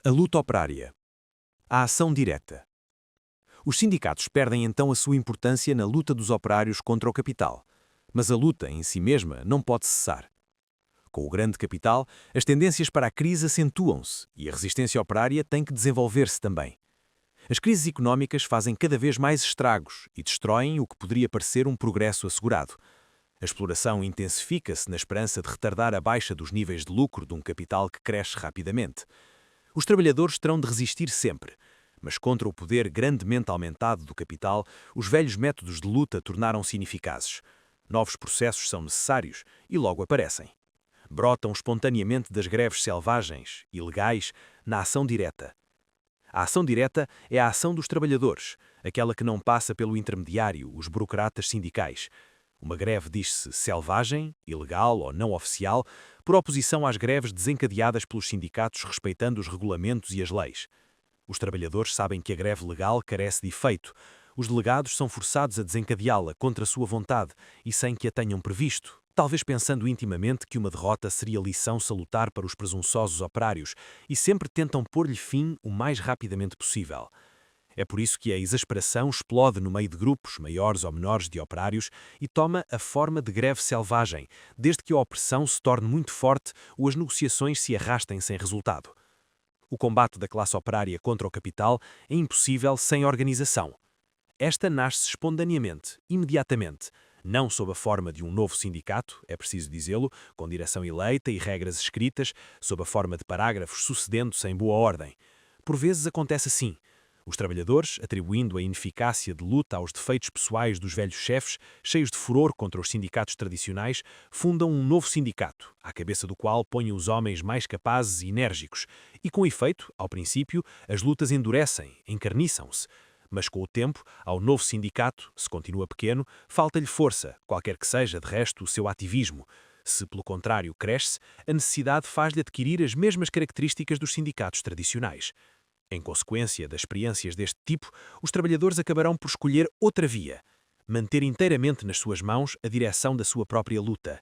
A luta operária. A ação direta. Os sindicatos perdem então a sua importância na luta dos operários contra o capital, mas a luta em si mesma não pode cessar. Com o grande capital, as tendências para a crise acentuam-se e a resistência operária tem que desenvolver-se também. As crises económicas fazem cada vez mais estragos e destroem o que poderia parecer um progresso assegurado. A exploração intensifica-se na esperança de retardar a baixa dos níveis de lucro de um capital que cresce rapidamente. Os trabalhadores terão de resistir sempre, mas contra o poder grandemente aumentado do capital, os velhos métodos de luta tornaram-se ineficazes. Novos processos são necessários e logo aparecem. Brotam espontaneamente das greves selvagens, ilegais, na ação direta. A ação direta é a ação dos trabalhadores, aquela que não passa pelo intermediário, os burocratas sindicais. Uma greve diz-se selvagem, ilegal ou não oficial, por oposição às greves desencadeadas pelos sindicatos respeitando os regulamentos e as leis. Os trabalhadores sabem que a greve legal carece de efeito. Os delegados são forçados a desencadeá-la contra a sua vontade e sem que a tenham previsto, talvez pensando intimamente que uma derrota seria lição salutar para os presunçosos operários e sempre tentam pôr-lhe fim o mais rapidamente possível. É por isso que a exasperação explode no meio de grupos, maiores ou menores, de operários e toma a forma de greve selvagem, desde que a opressão se torne muito forte ou as negociações se arrastem sem resultado. O combate da classe operária contra o capital é impossível sem organização. Esta nasce espontaneamente, imediatamente, não sob a forma de um novo sindicato, é preciso dizê-lo, com direção eleita e regras escritas, sob a forma de parágrafos sucedendo-se em boa ordem. Por vezes acontece assim. Os trabalhadores, atribuindo a ineficácia de luta aos defeitos pessoais dos velhos chefes, cheios de furor contra os sindicatos tradicionais, fundam um novo sindicato, à cabeça do qual põem os homens mais capazes e enérgicos, e com efeito, ao princípio, as lutas endurecem, encarniçam-se. Mas com o tempo, ao novo sindicato, se continua pequeno, falta-lhe força, qualquer que seja, de resto, o seu ativismo. Se, pelo contrário, cresce, a necessidade faz-lhe adquirir as mesmas características dos sindicatos tradicionais. Em consequência das experiências deste tipo, os trabalhadores acabarão por escolher outra via, manter inteiramente nas suas mãos a direção da sua própria luta.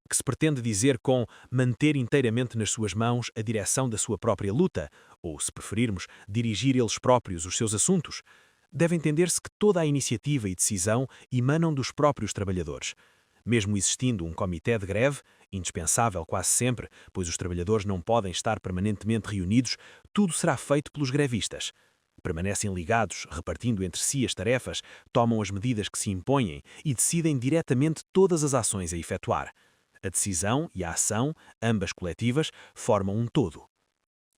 O que se pretende dizer com manter inteiramente nas suas mãos a direção da sua própria luta, ou, se preferirmos, dirigir eles próprios os seus assuntos? Deve entender-se que toda a iniciativa e decisão emanam dos próprios trabalhadores. Mesmo existindo um comitê de greve, indispensável quase sempre, pois os trabalhadores não podem estar permanentemente reunidos, tudo será feito pelos grevistas. Permanecem ligados, repartindo entre si as tarefas, tomam as medidas que se impõem e decidem diretamente todas as ações a efetuar. A decisão e a ação, ambas coletivas, formam um todo.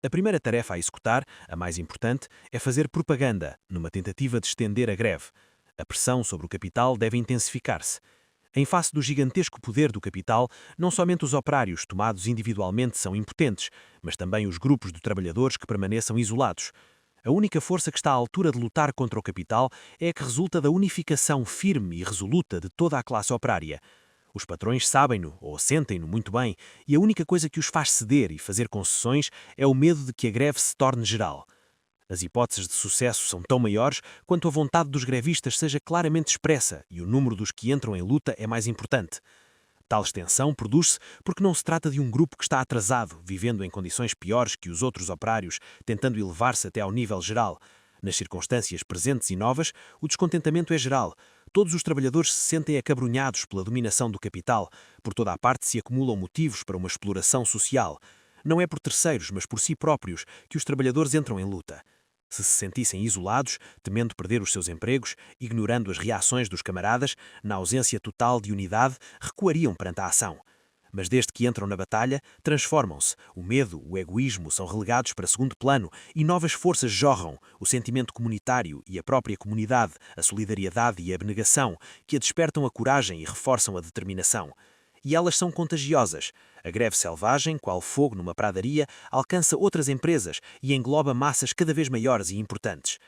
A primeira tarefa a executar, a mais importante, é fazer propaganda, numa tentativa de estender a greve. A pressão sobre o capital deve intensificar-se. Em face do gigantesco poder do capital, não somente os operários tomados individualmente são impotentes, mas também os grupos de trabalhadores que permaneçam isolados. A única força que está à altura de lutar contra o capital é a que resulta da unificação firme e resoluta de toda a classe operária. Os patrões sabem-no, ou sentem-no muito bem, e a única coisa que os faz ceder e fazer concessões é o medo de que a greve se torne geral. As hipóteses de sucesso são tão maiores quanto a vontade dos grevistas seja claramente expressa e o número dos que entram em luta é mais importante. Tal extensão produz-se porque não se trata de um grupo que está atrasado, vivendo em condições piores que os outros operários, tentando elevar-se até ao nível geral. Nas circunstâncias presentes e novas, o descontentamento é geral. Todos os trabalhadores se sentem acabrunhados pela dominação do capital. Por toda a parte se acumulam motivos para uma exploração social. Não é por terceiros, mas por si próprios, que os trabalhadores entram em luta. Se sentissem isolados, temendo perder os seus empregos, ignorando as reações dos camaradas, na ausência total de unidade, recuariam perante a ação. Mas desde que entram na batalha, transformam-se. O medo, o egoísmo são relegados para segundo plano e novas forças jorram, o sentimento comunitário e a própria comunidade, a solidariedade e a abnegação, que a despertam a coragem e reforçam a determinação. E elas são contagiosas. A greve selvagem, qual fogo numa pradaria, alcança outras empresas e engloba massas cada vez maiores e importantes.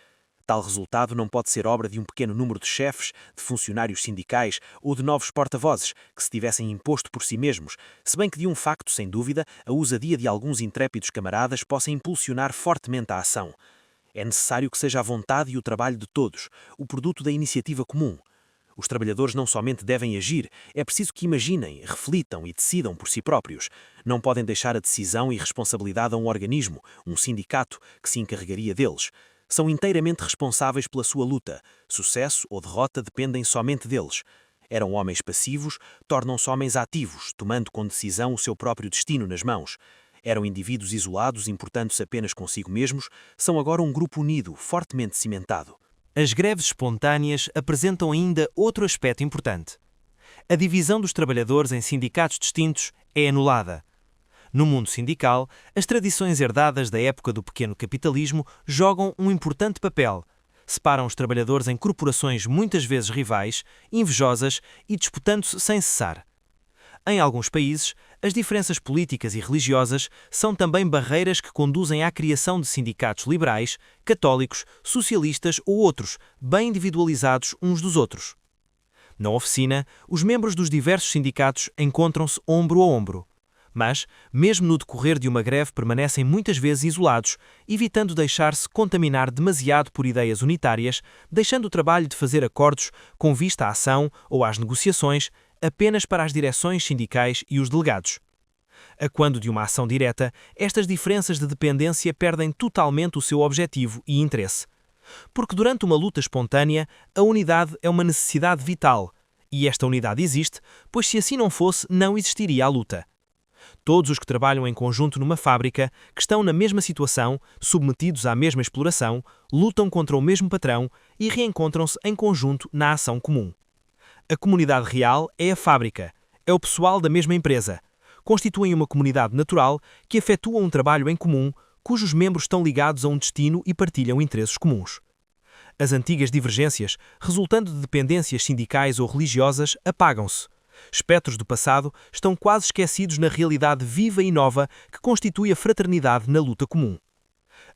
Tal resultado não pode ser obra de um pequeno número de chefes, de funcionários sindicais ou de novos porta-vozes que se tivessem imposto por si mesmos, se bem que de um facto, sem dúvida, a ousadia de alguns intrépidos camaradas possa impulsionar fortemente a ação. É necessário que seja a vontade e o trabalho de todos, o produto da iniciativa comum. Os trabalhadores não somente devem agir, é preciso que imaginem, reflitam e decidam por si próprios. Não podem deixar a decisão e responsabilidade a um organismo, um sindicato, que se encarregaria deles. São inteiramente responsáveis pela sua luta. Sucesso ou derrota dependem somente deles. Eram homens passivos, tornam-se homens ativos, tomando com decisão o seu próprio destino nas mãos. Eram indivíduos isolados, importando-se apenas consigo mesmos, são agora um grupo unido, fortemente cimentado. As greves espontâneas apresentam ainda outro aspecto importante. A divisão dos trabalhadores em sindicatos distintos é anulada. No mundo sindical, as tradições herdadas da época do pequeno capitalismo jogam um importante papel. Separam os trabalhadores em corporações muitas vezes rivais, invejosas e disputando-se sem cessar. Em alguns países, as diferenças políticas e religiosas são também barreiras que conduzem à criação de sindicatos liberais, católicos, socialistas ou outros, bem individualizados uns dos outros. Na oficina, os membros dos diversos sindicatos encontram-se ombro a ombro. Mas, mesmo no decorrer de uma greve, permanecem muitas vezes isolados, evitando deixar-se contaminar demasiado por ideias unitárias, deixando o trabalho de fazer acordos com vista à ação ou às negociações apenas para as direções sindicais e os delegados. A quando de uma ação direta, estas diferenças de dependência perdem totalmente o seu objetivo e interesse. Porque durante uma luta espontânea, a unidade é uma necessidade vital, e esta unidade existe, pois se assim não fosse, não existiria a luta. Todos os que trabalham em conjunto numa fábrica, que estão na mesma situação, submetidos à mesma exploração, lutam contra o mesmo patrão e reencontram-se em conjunto na ação comum. A comunidade real é a fábrica, é o pessoal da mesma empresa. Constituem uma comunidade natural que efetua um trabalho em comum, cujos membros estão ligados a um destino e partilham interesses comuns. As antigas divergências, resultando de dependências sindicais ou religiosas, apagam-se. Espectros do passado estão quase esquecidos na realidade viva e nova que constitui a fraternidade na luta comum.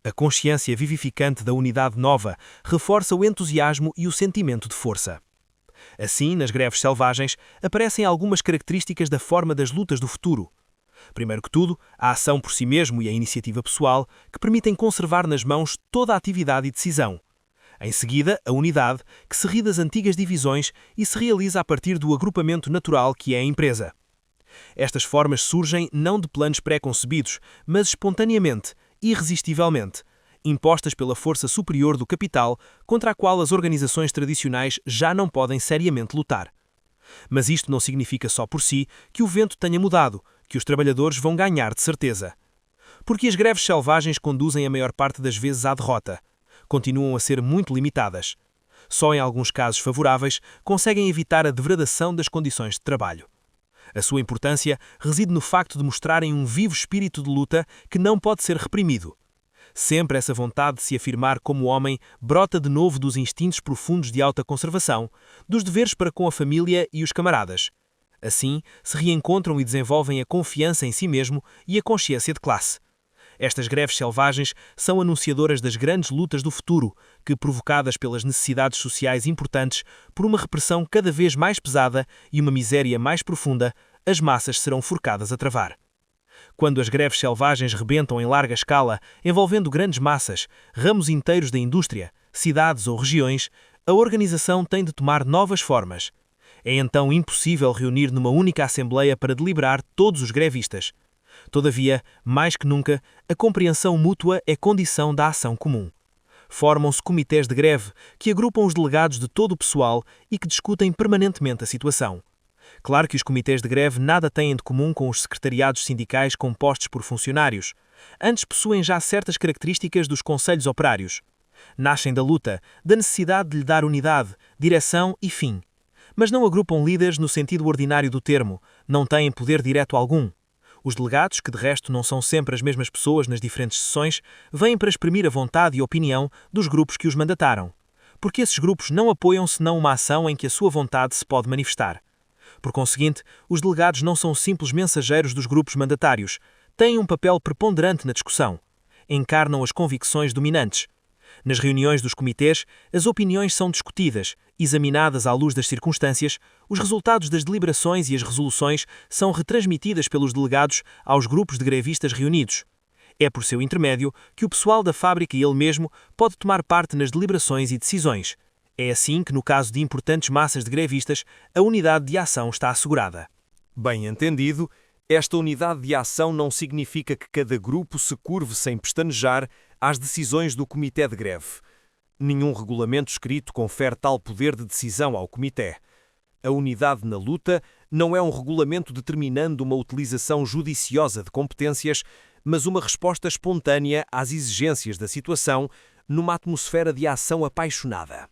A consciência vivificante da unidade nova reforça o entusiasmo e o sentimento de força. Assim, nas greves selvagens, aparecem algumas características da forma das lutas do futuro. Primeiro que tudo, a ação por si mesmo e a iniciativa pessoal, que permitem conservar nas mãos toda a atividade e decisão. Em seguida, a unidade, que se ri das antigas divisões e se realiza a partir do agrupamento natural que é a empresa. Estas formas surgem não de planos pré-concebidos, mas espontaneamente, irresistivelmente, impostas pela força superior do capital contra a qual as organizações tradicionais já não podem seriamente lutar. Mas isto não significa só por si que o vento tenha mudado, que os trabalhadores vão ganhar de certeza. Porque as greves selvagens conduzem a maior parte das vezes à derrota. Continuam a ser muito limitadas. Só em alguns casos favoráveis conseguem evitar a degradação das condições de trabalho. A sua importância reside no facto de mostrarem um vivo espírito de luta que não pode ser reprimido. Sempre essa vontade de se afirmar como homem brota de novo dos instintos profundos de autoconservação, dos deveres para com a família e os camaradas. Assim, se reencontram e desenvolvem a confiança em si mesmo e a consciência de classe. Estas greves selvagens são anunciadoras das grandes lutas do futuro, que, provocadas pelas necessidades sociais importantes, por uma repressão cada vez mais pesada e uma miséria mais profunda, as massas serão forcadas a travar. Quando as greves selvagens rebentam em larga escala, envolvendo grandes massas, ramos inteiros da indústria, cidades ou regiões, a organização tem de tomar novas formas. É então impossível reunir numa única assembleia para deliberar todos os grevistas. Todavia, mais que nunca, a compreensão mútua é condição da ação comum. Formam-se comitês de greve que agrupam os delegados de todo o pessoal e que discutem permanentemente a situação. Claro que os comitês de greve nada têm de comum com os secretariados sindicais compostos por funcionários. Antes possuem já certas características dos conselhos operários. Nascem da luta, da necessidade de lhe dar unidade, direção e fim. Mas não agrupam líderes no sentido ordinário do termo, não têm poder direto algum. Os delegados, que de resto não são sempre as mesmas pessoas nas diferentes sessões, vêm para exprimir a vontade e opinião dos grupos que os mandataram. Porque esses grupos não apoiam senão uma ação em que a sua vontade se pode manifestar. Por conseguinte, os delegados não são simples mensageiros dos grupos mandatários, têm um papel preponderante na discussão. Encarnam as convicções dominantes. Nas reuniões dos comitês, as opiniões são discutidas, examinadas à luz das circunstâncias, os resultados das deliberações e as resoluções são retransmitidas pelos delegados aos grupos de grevistas reunidos. É por seu intermédio que o pessoal da fábrica e ele mesmo pode tomar parte nas deliberações e decisões. É assim que, no caso de importantes massas de grevistas, a unidade de ação está assegurada. Bem entendido, esta unidade de ação não significa que cada grupo se curve sem pestanejar às decisões do Comitê de Greve. Nenhum regulamento escrito confere tal poder de decisão ao Comitê. A unidade na luta não é um regulamento determinando uma utilização judiciosa de competências, mas uma resposta espontânea às exigências da situação numa atmosfera de ação apaixonada.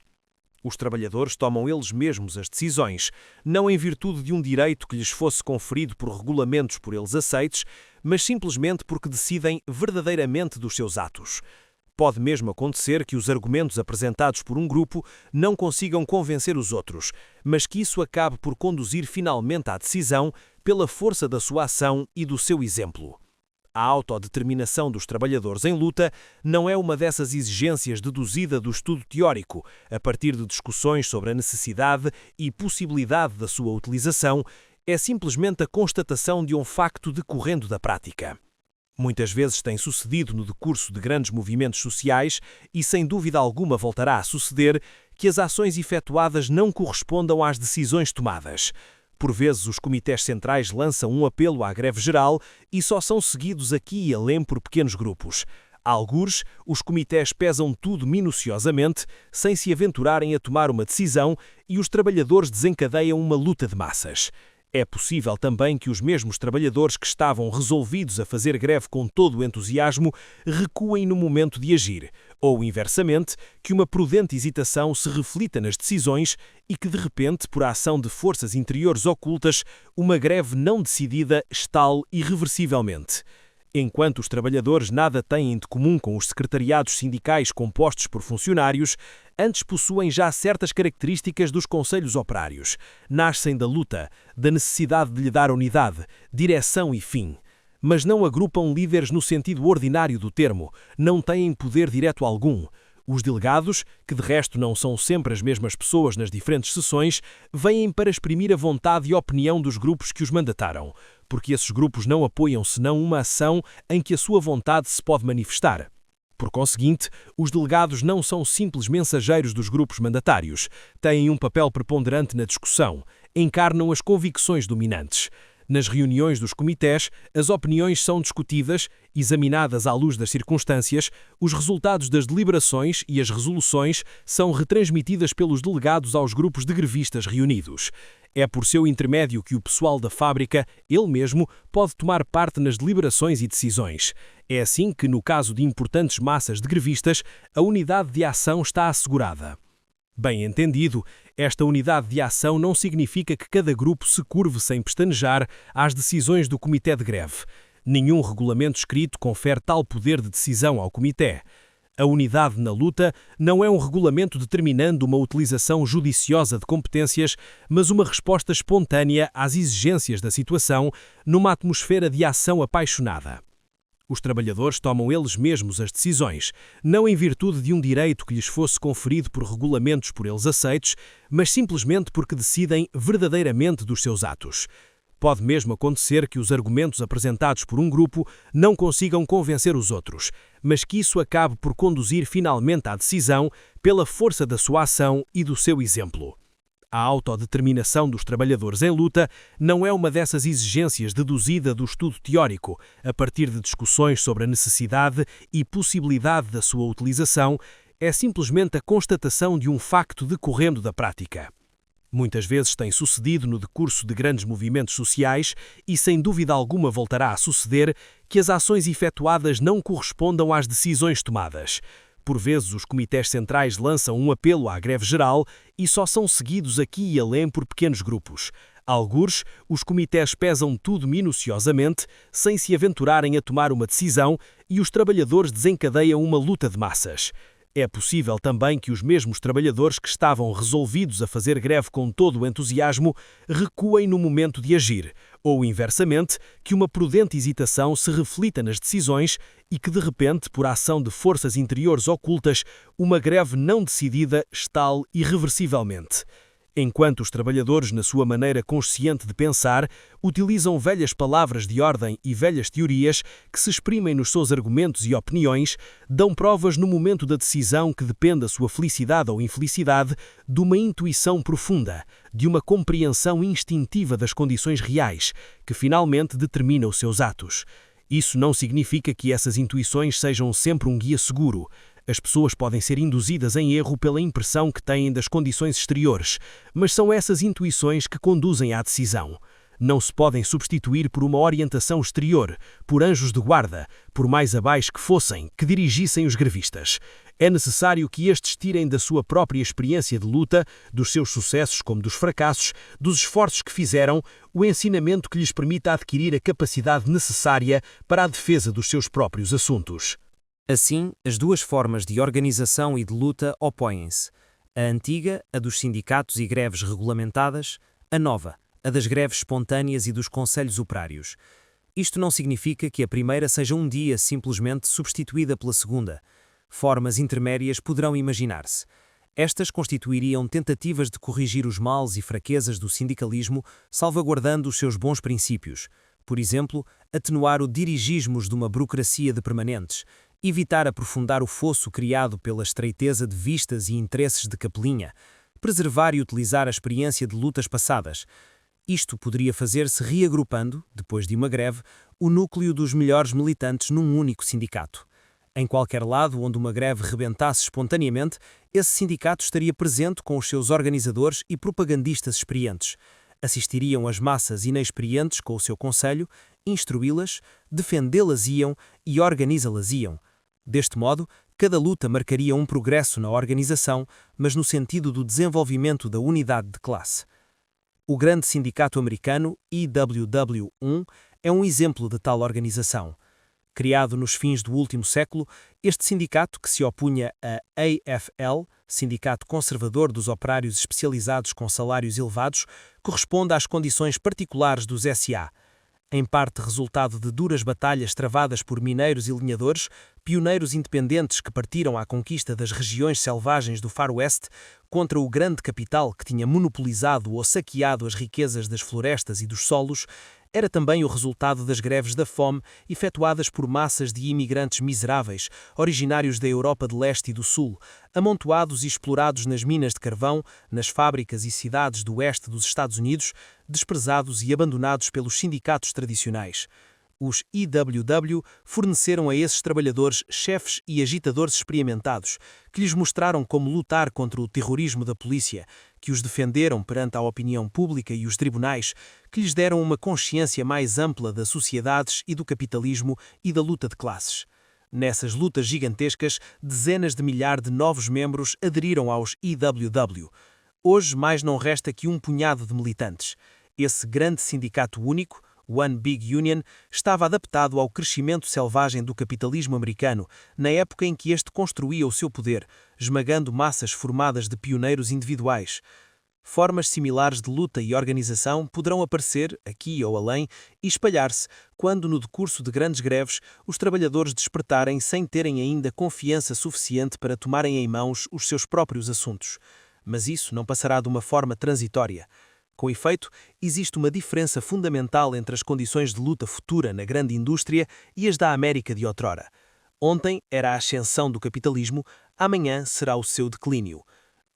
Os trabalhadores tomam eles mesmos as decisões, não em virtude de um direito que lhes fosse conferido por regulamentos por eles aceitos, mas simplesmente porque decidem verdadeiramente dos seus atos. Pode mesmo acontecer que os argumentos apresentados por um grupo não consigam convencer os outros, mas que isso acabe por conduzir finalmente à decisão pela força da sua ação e do seu exemplo. A autodeterminação dos trabalhadores em luta não é uma dessas exigências deduzida do estudo teórico, a partir de discussões sobre a necessidade e possibilidade da sua utilização, é simplesmente a constatação de um facto decorrendo da prática. Muitas vezes tem sucedido no decurso de grandes movimentos sociais e sem dúvida alguma voltará a suceder que as ações efetuadas não correspondam às decisões tomadas. Por vezes os comitês centrais lançam um apelo à greve geral e só são seguidos aqui e além por pequenos grupos. Algures, os comitês pesam tudo minuciosamente, sem se aventurarem a tomar uma decisão e os trabalhadores desencadeiam uma luta de massas. É possível também que os mesmos trabalhadores que estavam resolvidos a fazer greve com todo o entusiasmo recuem no momento de agir, ou, inversamente, que uma prudente hesitação se reflita nas decisões e que, de repente, por ação de forças interiores ocultas, uma greve não decidida estale irreversivelmente. Enquanto os trabalhadores nada têm de comum com os secretariados sindicais compostos por funcionários, antes possuem já certas características dos conselhos operários. Nascem da luta, da necessidade de lhe dar unidade, direção e fim. Mas não agrupam líderes no sentido ordinário do termo, não têm poder direto algum. Os delegados, que de resto não são sempre as mesmas pessoas nas diferentes sessões, vêm para exprimir a vontade e opinião dos grupos que os mandataram, porque esses grupos não apoiam senão uma ação em que a sua vontade se pode manifestar. Por conseguinte, os delegados não são simples mensageiros dos grupos mandatários, têm um papel preponderante na discussão, encarnam as convicções dominantes. Nas reuniões dos comitês, as opiniões são discutidas, examinadas à luz das circunstâncias, os resultados das deliberações e as resoluções são retransmitidas pelos delegados aos grupos de grevistas reunidos. É por seu intermédio que o pessoal da fábrica, ele mesmo, pode tomar parte nas deliberações e decisões. É assim que, no caso de importantes massas de grevistas, a unidade de ação está assegurada. Bem entendido, esta unidade de ação não significa que cada grupo se curve sem pestanejar às decisões do Comitê de Greve. Nenhum regulamento escrito confere tal poder de decisão ao Comitê. A unidade na luta não é um regulamento determinando uma utilização judiciosa de competências, mas uma resposta espontânea às exigências da situação numa atmosfera de ação apaixonada. Os trabalhadores tomam eles mesmos as decisões, não em virtude de um direito que lhes fosse conferido por regulamentos por eles aceitos, mas simplesmente porque decidem verdadeiramente dos seus atos. Pode mesmo acontecer que os argumentos apresentados por um grupo não consigam convencer os outros, mas que isso acabe por conduzir finalmente à decisão pela força da sua ação e do seu exemplo. A autodeterminação dos trabalhadores em luta não é uma dessas exigências deduzida do estudo teórico, a partir de discussões sobre a necessidade e possibilidade da sua utilização, é simplesmente a constatação de um facto decorrendo da prática. Muitas vezes tem sucedido no decurso de grandes movimentos sociais e sem dúvida alguma voltará a suceder que as ações efetuadas não correspondam às decisões tomadas. Por vezes, os comitês centrais lançam um apelo à greve geral e só são seguidos aqui e além por pequenos grupos. Algures, os comitês pesam tudo minuciosamente, sem se aventurarem a tomar uma decisão, e os trabalhadores desencadeiam uma luta de massas. É possível também que os mesmos trabalhadores que estavam resolvidos a fazer greve com todo o entusiasmo recuem no momento de agir, ou, inversamente, que uma prudente hesitação se reflita nas decisões e que, de repente, por ação de forças interiores ocultas, uma greve não decidida estale irreversivelmente. Enquanto os trabalhadores, na sua maneira consciente de pensar, utilizam velhas palavras de ordem e velhas teorias que se exprimem nos seus argumentos e opiniões, dão provas no momento da decisão que depende a sua felicidade ou infelicidade de uma intuição profunda, de uma compreensão instintiva das condições reais, que finalmente determina os seus atos. Isso não significa que essas intuições sejam sempre um guia seguro. As pessoas podem ser induzidas em erro pela impressão que têm das condições exteriores, mas são essas intuições que conduzem à decisão. Não se podem substituir por uma orientação exterior, por anjos de guarda, por mais abaixo que fossem, que dirigissem os grevistas. É necessário que estes tirem da sua própria experiência de luta, dos seus sucessos como dos fracassos, dos esforços que fizeram, o ensinamento que lhes permita adquirir a capacidade necessária para a defesa dos seus próprios assuntos. Assim, as duas formas de organização e de luta opõem-se. A antiga, a dos sindicatos e greves regulamentadas, a nova, a das greves espontâneas e dos conselhos operários. Isto não significa que a primeira seja um dia simplesmente substituída pela segunda. Formas intermédias poderão imaginar-se. Estas constituiriam tentativas de corrigir os males e fraquezas do sindicalismo, salvaguardando os seus bons princípios. Por exemplo, atenuar o dirigismos de uma burocracia de permanentes, evitar aprofundar o fosso criado pela estreiteza de vistas e interesses de capelinha, preservar e utilizar a experiência de lutas passadas. Isto poderia fazer-se reagrupando, depois de uma greve, o núcleo dos melhores militantes num único sindicato. Em qualquer lado onde uma greve rebentasse espontaneamente, esse sindicato estaria presente com os seus organizadores e propagandistas experientes. Assistiriam as massas inexperientes com o seu conselho, instruí-las, defendê-las-iam e organizá-las-iam. Deste modo, cada luta marcaria um progresso na organização, mas no sentido do desenvolvimento da unidade de classe. O grande sindicato americano, IWW-1, é um exemplo de tal organização. Criado nos fins do último século, este sindicato, que se opunha a AFL, Sindicato Conservador dos Operários Especializados com Salários Elevados, corresponde às condições particulares dos SA. Em parte resultado de duras batalhas travadas por mineiros e lenhadores, pioneiros independentes que partiram à conquista das regiões selvagens do Far West, contra o grande capital que tinha monopolizado ou saqueado as riquezas das florestas e dos solos, era também o resultado das greves da fome efetuadas por massas de imigrantes miseráveis, originários da Europa de Leste e do Sul, amontoados e explorados nas minas de carvão, nas fábricas e cidades do oeste dos Estados Unidos, desprezados e abandonados pelos sindicatos tradicionais. Os IWW forneceram a esses trabalhadores chefes e agitadores experimentados, que lhes mostraram como lutar contra o terrorismo da polícia, que os defenderam perante a opinião pública e os tribunais, que lhes deram uma consciência mais ampla das sociedades e do capitalismo e da luta de classes. Nessas lutas gigantescas, dezenas de milhares de novos membros aderiram aos IWW. Hoje mais não resta que um punhado de militantes. Esse grande sindicato único, One Big Union, estava adaptado ao crescimento selvagem do capitalismo americano, na época em que este construía o seu poder, esmagando massas formadas de pioneiros individuais. Formas similares de luta e organização poderão aparecer, aqui ou além, e espalhar-se, quando, no decurso de grandes greves, os trabalhadores despertarem sem terem ainda confiança suficiente para tomarem em mãos os seus próprios assuntos. Mas isso não passará de uma forma transitória. Com efeito, existe uma diferença fundamental entre as condições de luta futura na grande indústria e as da América de outrora. Ontem era a ascensão do capitalismo, amanhã será o seu declínio.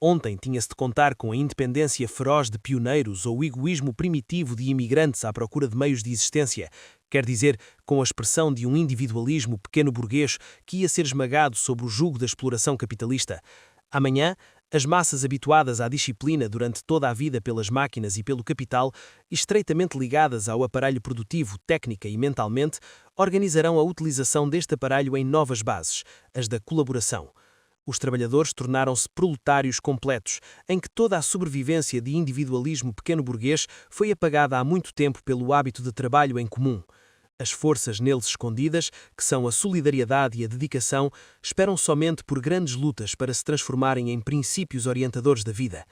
Ontem tinha-se de contar com a independência feroz de pioneiros ou o egoísmo primitivo de imigrantes à procura de meios de existência, quer dizer, com a expressão de um individualismo pequeno-burguês que ia ser esmagado sob o jugo da exploração capitalista. Amanhã, as massas habituadas à disciplina durante toda a vida pelas máquinas e pelo capital, estreitamente ligadas ao aparelho produtivo, técnica e mentalmente, organizarão a utilização deste aparelho em novas bases, as da colaboração. Os trabalhadores tornaram-se proletários completos, em que toda a sobrevivência de individualismo pequeno-burguês foi apagada há muito tempo pelo hábito de trabalho em comum. As forças neles escondidas, que são a solidariedade e a dedicação, esperam somente por grandes lutas para se transformarem em princípios orientadores da vida.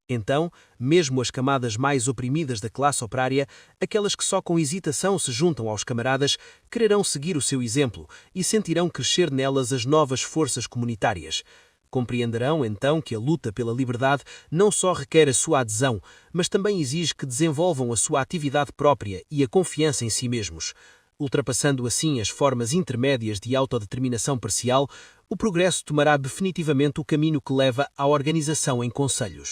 Então, mesmo as camadas mais oprimidas da classe operária, aquelas que só com hesitação se juntam aos camaradas, quererão seguir o seu exemplo e sentirão crescer nelas as novas forças comunitárias. Compreenderão, então, que a luta pela liberdade não só requer a sua adesão, mas também exige que desenvolvam a sua atividade própria e a confiança em si mesmos. Ultrapassando assim as formas intermédias de autodeterminação parcial, o progresso tomará definitivamente o caminho que leva à organização em conselhos.